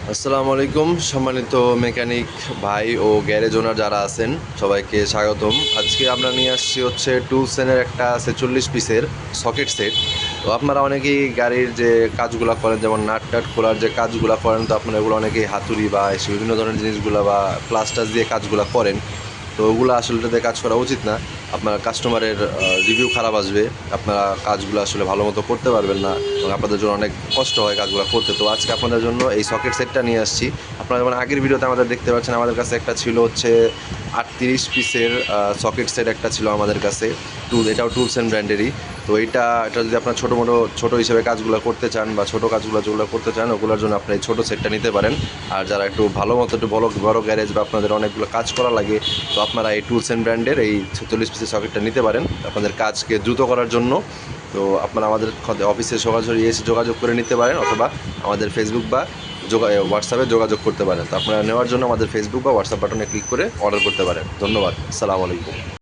আসসালামু আলাইকুম সম্মানিত মেকানিক ভাই ও গ্যারেজ ওনার যারা আছেন সবাইকে স্বাগতম। আজকে আমরা নিয়ে আসছি হচ্ছে টুলসেনের একটা 46 পিসের সকেট সেট। তো আপনারা অনেকেই গাড়ির যে কাজগুলো করেন, যেমন নাট টাট খোলার যে কাজগুলো করেন, তো আপনারা এগুলো অনেকেই হাতুড়ি বা এসে বিভিন্ন ধরনের জিনিসগুলো বা প্লাস্টার দিয়ে কাজগুলো করেন। তো ওগুলো আসলে এটাতে কাজ করা উচিত না। আপনার কাস্টমারের রিভিউ খারাপ আসবে, আপনারা কাজগুলো আসলে ভালো মতো করতে পারবেন না এবং আপনাদের জন্য অনেক কষ্ট হয় কাজগুলো করতে। তো আজকে আপনাদের জন্য এই সকেট সেটটা নিয়ে আসছি। আপনারা যেমন আগের ভিডিওতে আমাদের দেখতে পাচ্ছেন, আমাদের কাছে একটা ছিল হচ্ছে 38 পিসের সকেট সেট একটা ছিল আমাদের কাছে। এটাও টুলস অ্যান্ড ব্র্যান্ডেরই। তো এটা যদি আপনার ছোটো হিসেবে কাজগুলো করতে চান বা ছোটো কাজগুলো যেগুলো করতে চান, ওগুলোর জন্য আপনি এই ছোটো সেটটা নিতে পারেন। আর যারা একটু ভালো মতো একটু বড় বড় গ্যারেজ বা আপনাদের অনেকগুলো কাজ করা লাগে, তো আপনারা এই টুলস অ্যান্ড ব্র্যান্ডের এই 46 পিসের সকেটটা নিতে পারেন আপনাদের কাজকে দ্রুত করার জন্য। তো আপনারা আমাদের অফিসে সরাসরি এসে যোগাযোগ করে নিতে পারেন, অথবা আমাদের ফেসবুক বা হোয়াটসঅ্যাপে যোগাযোগ করতে পারেন। তো আপনারা নেওয়ার জন্য আমাদের ফেসবুক বা হোয়াটসঅ্যাপ বাটনে ক্লিক করে অর্ডার করতে পারেন। ধন্যবাদ। আসসালামু আলাইকুম।